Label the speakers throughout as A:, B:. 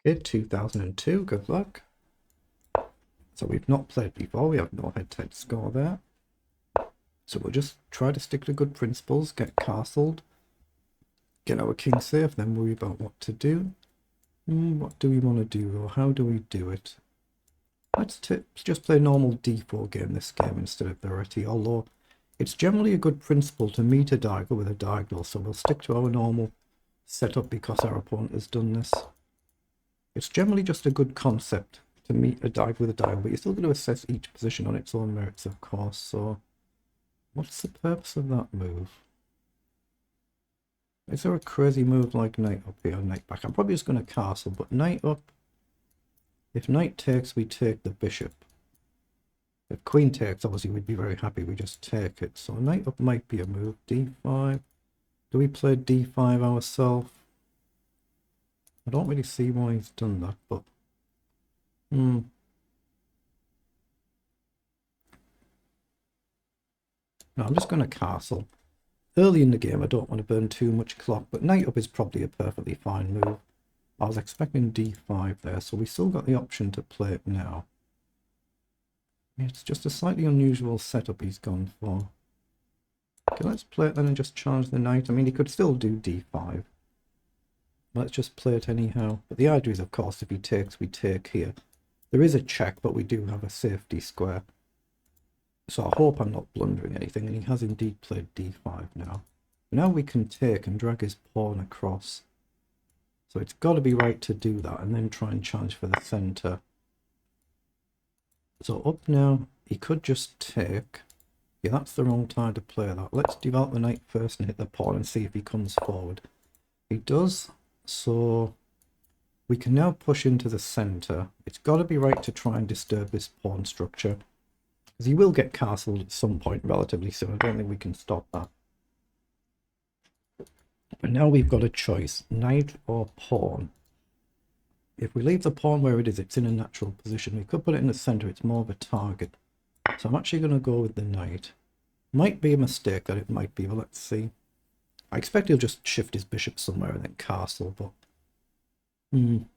A: Okay, 2002, good luck. So we've not played before, we have no head-to-head score there. So we'll just try to stick to good principles, get castled, get our king safe, then worry about what to do. What do we want to do though? How do we do it? Let's just play normal d4 game this game instead of the reti, although it's generally a good principle to meet a diagonal with a diagonal, so we'll stick to our normal setup because our opponent has done this. It's generally just a good concept to meet a diagonal with a diagonal, but you're still going to assess each position on its own merits, of course. So what's the purpose of that move? Is there a crazy move like knight up here, knight back? I'm probably just going to castle, but knight up. If knight takes, we take the bishop. If queen takes, obviously we'd be very happy, we just take it. So knight up might be a move. d5. Do we play d5 ourselves? I don't really see why he's done that, but... No, I'm just going to castle. Early in the game, I don't want to burn too much clock, but knight up is probably a perfectly fine move. I was expecting d5 there, so we still got the option to play it now. It's just a slightly unusual setup he's gone for. Okay, let's play it then and just charge the knight. I mean, he could still do d5. Let's just play it anyhow. But the idea is, of course, if he takes, we take here. There is a check, but we do have a safety square. So I hope I'm not blundering anything, and he has indeed played d5 now. Now we can take and drag his pawn across. So it's got to be right to do that, and then try and challenge for the centre. So up now, he could just take. Yeah, that's the wrong time to play that. Let's develop the knight first and hit the pawn and see if he comes forward. He does, so we can now push into the centre. It's got to be right to try and disturb this pawn structure, because he will get castled at some point relatively soon. I don't think we can stop that. But now we've got a choice, knight or pawn. If we leave the pawn where it is, it's in a natural position. We could put it in the centre, it's more of a target. So I'm actually going to go with the knight. Might be a mistake that it might be, but let's see. I expect he'll just shift his bishop somewhere and then castle, but...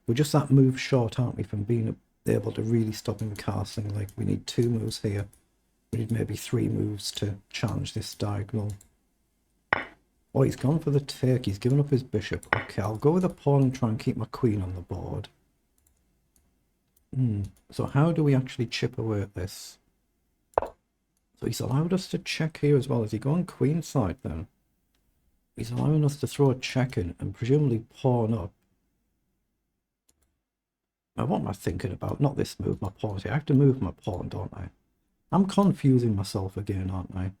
A: we're just that move short, aren't we, from being able to really stop him castling. Like, we need 2 moves here. We need maybe 3 moves to challenge this diagonal. Oh, he's gone for the take. He's given up his bishop. Okay, I'll go with a pawn and try and keep my queen on the board. So how do we actually chip away at this? So he's allowed us to check here as well. Is he going queen side then? He's allowing us to throw a check in and presumably pawn up. Now, what am I thinking about? Not this move, my pawn. I have to move my pawn, don't I? I'm confusing myself again, aren't I?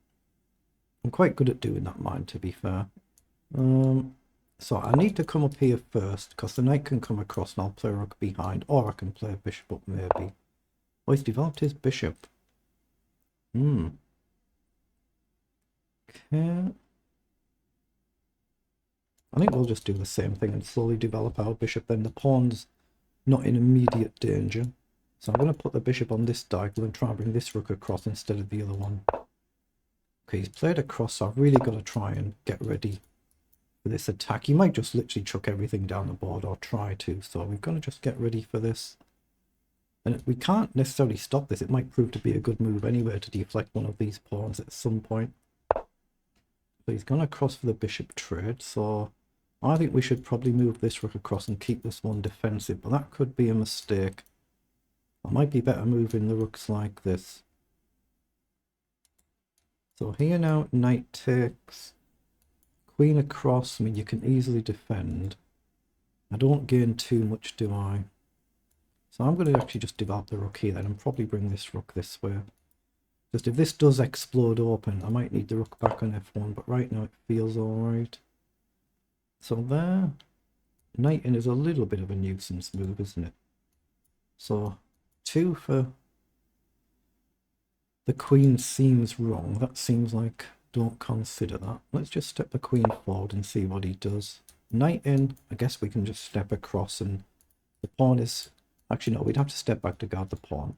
A: I'm quite good at doing that, mind, to be fair. So I need to come up here first, because the knight can come across and I'll play rook behind, or I can play bishop up maybe. Oh, he's developed his bishop. Okay. I think we'll just do the same thing and slowly develop our bishop. Then the pawn's not in immediate danger. So I'm going to put the bishop on this diagonal and try and bring this rook across instead of the other one. Okay, he's played across, so I've really got to try and get ready for this attack. He might just literally chuck everything down the board, or try to, so we've got to just get ready for this. And we can't necessarily stop this. It might prove to be a good move anyway to deflect one of these pawns at some point. So he's gone across for the bishop trade, so I think we should probably move this rook across and keep this one defensive, but that could be a mistake. I might be better moving the rooks like this. So here now, knight takes, queen across. I mean, you can easily defend. I don't gain too much, do I? So I'm going to actually just develop the rook here then and probably bring this rook this way. Just if this does explode open, I might need the rook back on f1, but right now it feels alright. So there, knight in is a little bit of a nuisance move, isn't it? So 2 for the queen seems wrong. That seems like, don't consider that. Let's just step the queen forward and see what he does. Knight in, I guess we can just step across, and the pawn is... Actually, no, we'd have to step back to guard the pawn.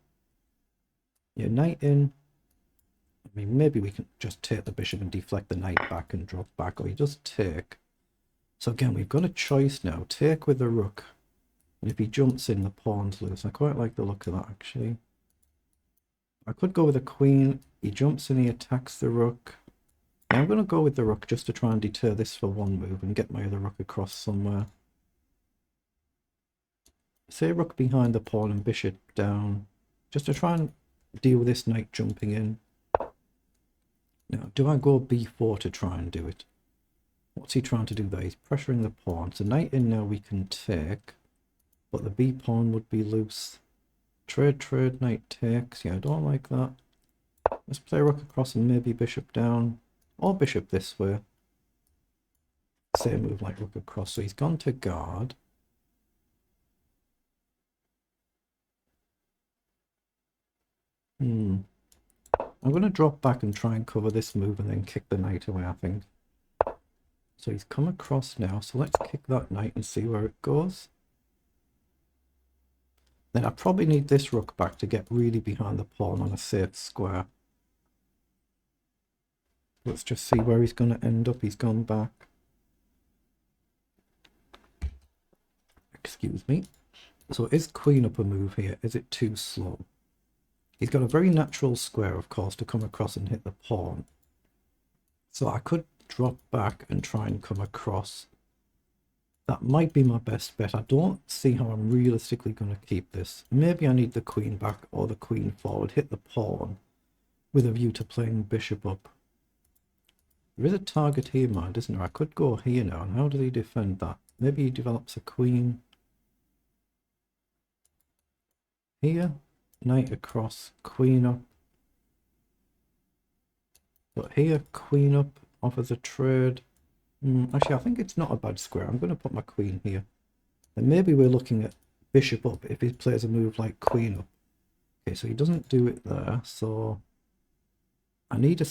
A: Yeah, knight in. I mean, maybe we can just take the bishop and deflect the knight back and drop back, or he does take. So again, we've got a choice now. Take with the rook. And if he jumps in, the pawn's loose. I quite like the look of that, actually. I could go with a queen. He jumps in, he attacks the rook. Yeah, I'm going to go with the rook just to try and deter this for one move and get my other rook across somewhere. Say rook behind the pawn and bishop down, just to try and deal with this knight jumping in. Now, do I go b4 to try and do it? What's he trying to do there? He's pressuring the pawn. So knight in now we can take, but the b pawn would be loose. Trade, knight takes. Yeah, I don't like that. Let's play rook across and maybe bishop down, or bishop this way. Same move like rook across. So he's gone to guard. I'm going to drop back and try and cover this move and then kick the knight away, I think. So he's come across now, so let's kick that knight and see where it goes. Then I probably need this rook back to get really behind the pawn on a safe square. Let's just see where he's going to end up. He's gone back. Excuse me. So is queen up a move here? Is it too slow? He's got a very natural square, of course, to come across and hit the pawn. So I could drop back and try and come across. That might be my best bet. I don't see how I'm realistically going to keep this. Maybe I need the queen back or the queen forward, hit the pawn with a view to playing bishop up. There is a target here in mind, isn't there? I could go here now. And how does he defend that? Maybe he develops a queen here. Knight across, queen up. But here, queen up, offers a trade. Actually, I think it's not a bad square. I'm going to put my queen here. And maybe we're looking at bishop up if he plays a move like queen up. Okay, so he doesn't do it there. So I need a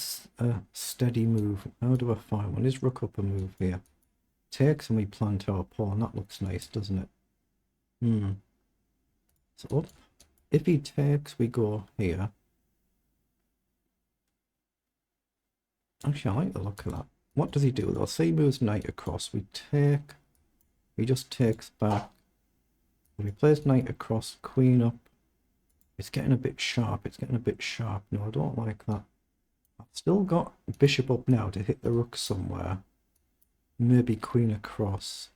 A: steady move. How do I find one? Is rook up a move here? Takes and we plant our pawn. That looks nice, doesn't it? So up. If he takes, we go here. Actually, I like the look of that. What does he do though? Say he moves knight across. We take. He just takes back. If he plays knight across, queen up. It's getting a bit sharp. It's getting a bit sharp. No, I don't like that. I've still got bishop up now to hit the rook somewhere. Maybe queen across.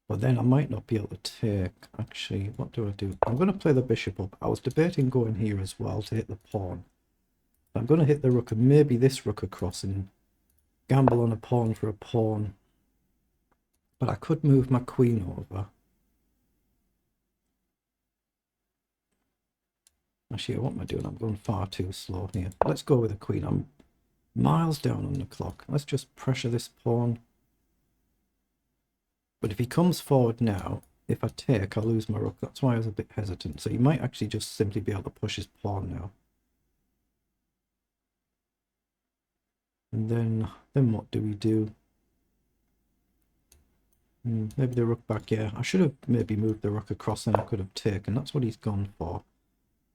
A: But then I might not be able to take. Actually, what do I do? I'm going to play the bishop up. I was debating going here as well to hit the pawn. I'm going to hit the rook and maybe this rook across and gamble on a pawn for a pawn. But I could move my queen over. Actually, what am I doing? I'm going far too slow here. Let's go with the queen. I'm miles down on the clock. Let's just pressure this pawn. But if he comes forward now, if I take, I'll lose my rook. That's why I was a bit hesitant. So he might actually just simply be able to push his pawn now. And then what do we do? Maybe the rook back, yeah. I should have maybe moved the rook across and I could have taken. That's what he's gone for.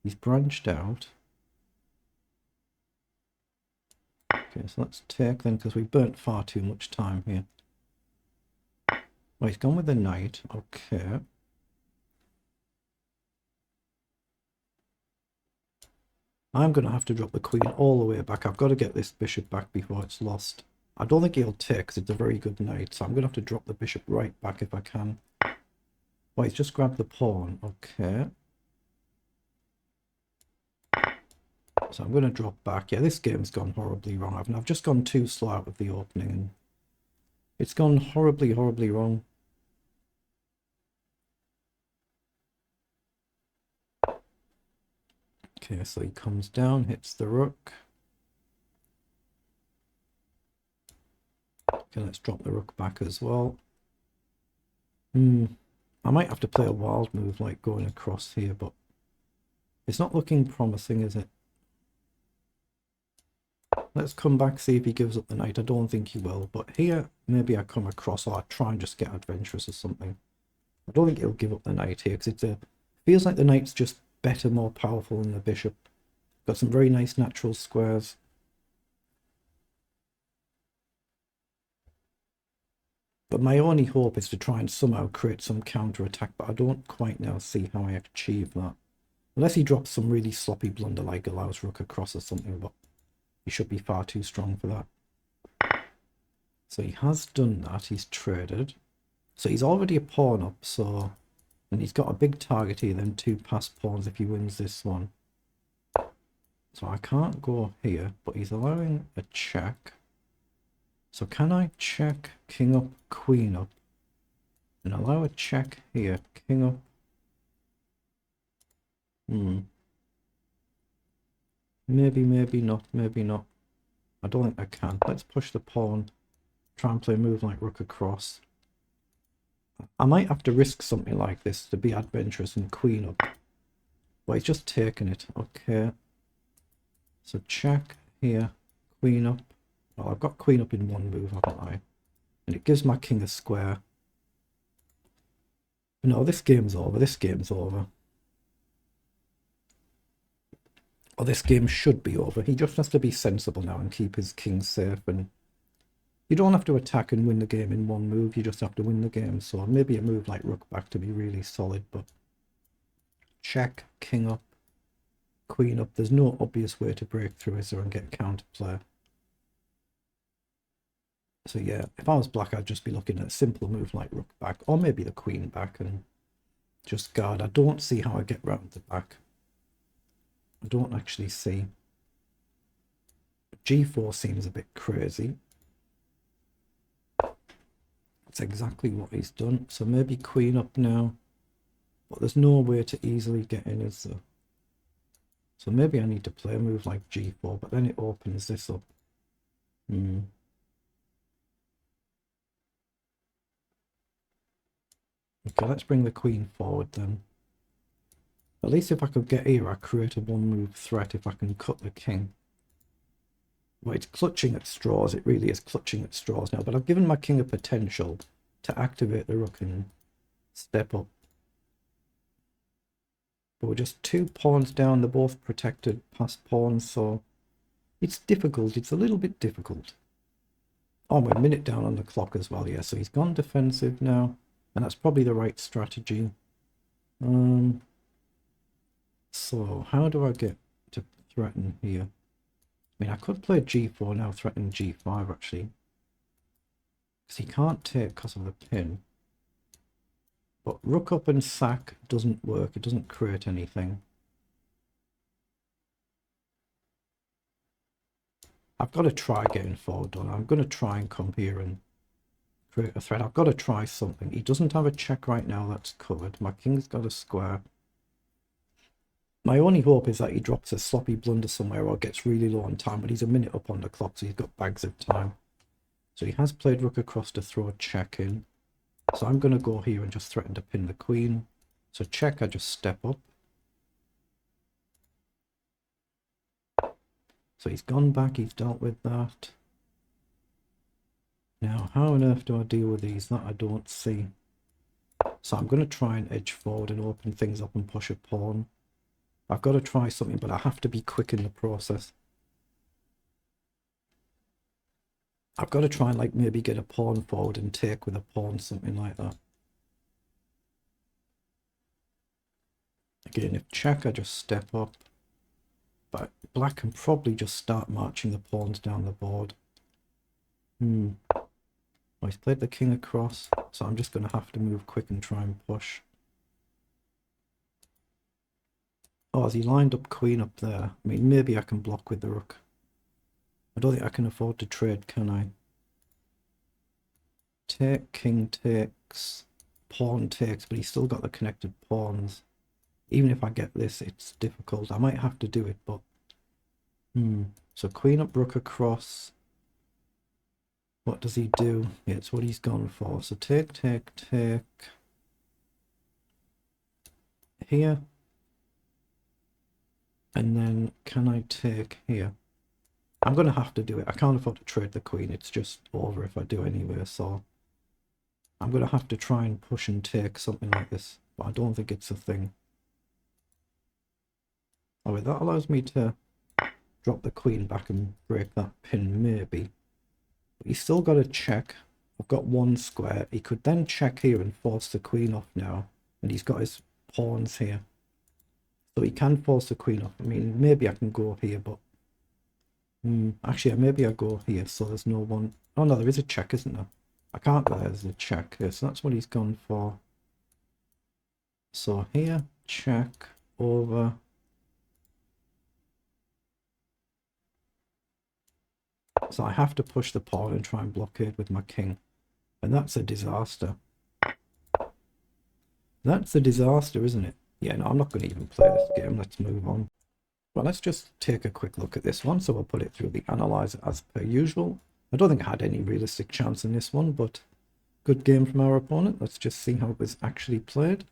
A: He's branched out. Okay, so let's take then, because we burnt far too much time here. Oh, he's gone with the knight. Okay. I'm going to have to drop the queen all the way back. I've got to get this bishop back before it's lost. I don't think he'll take because it's a very good knight. So I'm going to have to drop the bishop right back if I can. Oh, he's just grabbed the pawn. Okay. So I'm going to drop back. Yeah, this game's gone horribly wrong. I've just gone too slow out of the opening. And it's gone horribly, horribly wrong. Okay, so he comes down, hits the rook. Okay, let's drop the rook back as well. I might have to play a wild move like going across here, but it's not looking promising, is it? Let's come back, see if he gives up the knight. I don't think he will, but here maybe I come across or I try and just get adventurous or something. I don't think he'll give up the knight here because it feels like the knight's just better, more powerful than the bishop. Got some very nice natural squares. But my only hope is to try and somehow create some counter attack, but I don't quite now see how I achieve that. Unless he drops some really sloppy blunder like allows rook across or something, but he should be far too strong for that. So he has done that, he's traded. So he's already a pawn up, so... And he's got a big target here, then 2 passed pawns if he wins this one. So I can't go here, but he's allowing a check. So can I check king up, queen up? And allow a check here, king up. Maybe, maybe not, maybe not. I don't think I can. Let's push the pawn. Try and play a move like rook across. I might have to risk something like this to be adventurous and queen up. But he's just taking it. Okay. So check here, queen up. Well, I've got queen up in one move, haven't I? And it gives my king a square. No, this game's over. This game's over. Or this game should be over. He just has to be sensible now and keep his king safe. And you don't have to attack and win the game in one move. You just have to win the game. So maybe a move like rook back to be really solid. But check, king up, queen up. There's no obvious way to break through, is there, and get counterplay. So yeah, if I was black, I'd just be looking at a simple move like rook back, or maybe the queen back and just guard. I don't see how I get round the back. I don't actually see. G4 seems a bit crazy. That's exactly what he's done. So maybe queen up now. But there's no way to easily get in, is there? So maybe I need to play a move like G4, but then it opens this up. Okay, let's bring the queen forward then. At least if I could get here, I create a one move threat if I can cut the king. Well, it's clutching at straws. It really is clutching at straws now. But I've given my king a potential to activate the rook and step up. But we're just 2 pawns down. They're both protected passed pawns, so it's difficult. It's a little bit difficult. Oh, we're a minute down on the clock as well, yeah. So he's gone defensive now. And that's probably the right strategy. So how do I get to threaten here? I mean, I could play G4 now, threaten G5 actually. Because he can't take because of the pin. But rook up and sack doesn't work. It doesn't create anything. I've got to try getting forward on. I'm going to try and come here and create a threat. I've got to try something. He doesn't have a check right now. That's covered. My king's got a square. My only hope is that he drops a sloppy blunder somewhere or gets really low on time, but he's a minute up on the clock, so he's got bags of time. So he has played rook across to throw a check in. So I'm going to go here and just threaten to pin the queen. So check, I just step up. So he's gone back, he's dealt with that. Now, how on earth do I deal with these? That I don't see. So I'm going to try and edge forward and open things up and push a pawn. I've got to try something, but I have to be quick in the process. I've got to try and like maybe get a pawn forward and take with a pawn, something like that. Again, if check, I just step up. But black can probably just start marching the pawns down the board. Oh, he's played the king across, so I'm just going to have to move quick and try and push. Oh, has he lined up queen up there? I mean, maybe I can block with the rook. I don't think I can afford to trade, can I? Take, king takes, pawn takes, but he's still got the connected pawns. Even if I get this, it's difficult. I might have to do it, but... So queen up, rook across. What does he do? Yeah, it's what he's gone for. So take, take, take. Here. And then can I take here? I'm going to have to do it. I can't afford to trade the queen. It's just over if I do anyway. So I'm going to have to try and push and take something like this. But I don't think it's a thing. Oh wait, that allows me to drop the queen back and break that pin maybe. But he's still got a check. I've got one square. He could then check here and force the queen off now. And he's got his pawns here. So he can force the queen off. I mean, maybe I can go here, but... actually, maybe I go here, so there's no one... Oh, no, there is a check, isn't there? I can't go there, there's a check here, so that's what he's gone for. So here, check, over... So I have to push the pawn and try and blockade with my king. And that's a disaster. That's a disaster, isn't it? Yeah, no, I'm not going to even play this game. Let's move on. Well, let's just take a quick look at this one. So we'll put it through the analyzer as per usual. I don't think I had any realistic chance in this one, but good game from our opponent. Let's just see how it was actually played.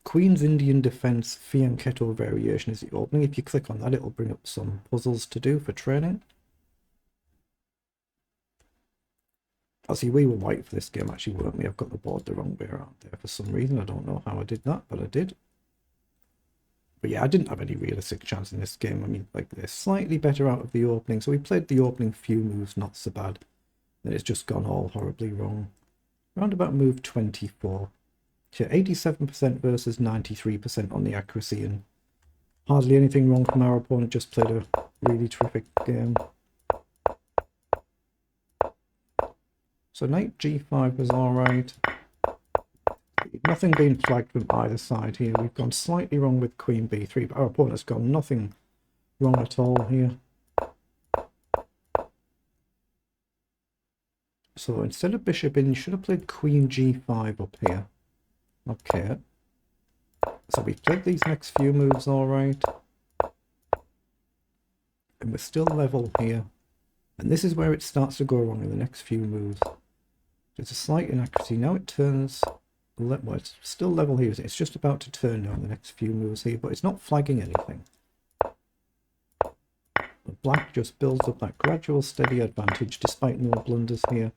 A: Queen's Indian Defense Fianchetto variation is the opening. If you click on that, it'll bring up some puzzles to do for training. See, we were white for this game, actually, weren't we? I've got the board the wrong way around there for some reason. I don't know how I did that, but I did. But yeah, I didn't have any realistic chance in this game. I mean, like, they're slightly better out of the opening. So we played the opening few moves, not so bad. Then it's just gone all horribly wrong. Round about move 24. So 87% versus 93% on the accuracy, and hardly anything wrong from our opponent. Just played a really terrific game. So knight g5 was alright. Nothing being flagged from either side here. We've gone slightly wrong with queen b3, but our opponent's gone nothing wrong at all here. So instead of bishop in, you should have played queen g5 up here. Okay. So we've played these next few moves alright. And we're still level here. And this is where it starts to go wrong in the next few moves. There's a slight inaccuracy. Now it turns... Well, it's still level here. It's just about to turn now in the next few moves here, but it's not flagging anything. But black just builds up that gradual, steady advantage despite no blunders here.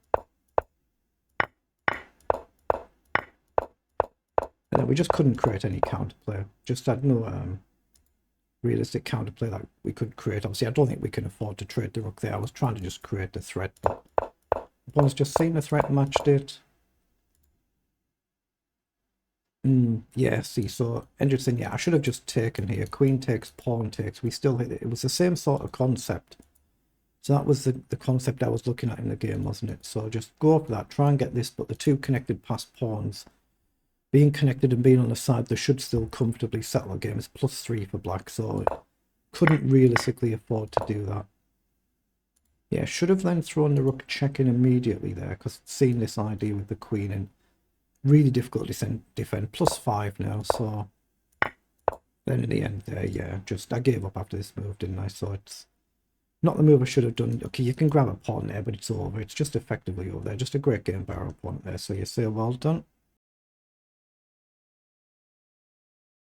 A: And then we just couldn't create any counterplay. Just had no realistic counterplay that we could create. Obviously, I don't think we can afford to trade the rook there. I was trying to just create the threat, but opponent's just seen the threat, matched it. Yeah, see, so interesting. Yeah, I should have just taken here. Queen takes, pawn takes. We still hit it. It was the same sort of concept. So that was the concept I was looking at in the game, wasn't it? So just go for that. Try and get this, but the two connected passed pawns being connected and being on the side, they should still comfortably settle a game. It's +3 for black, so couldn't realistically afford to do that. Yeah, should have then thrown the rook check in immediately there, because seeing this idea with the queen in, really difficult to defend. +5 now, so then in the end there, yeah, just I gave up after this move, didn't I? So it's not the move I should have done. Okay, you can grab a pawn there, but it's over. It's just effectively over there. Just a great game by our opponent there. So you say well done.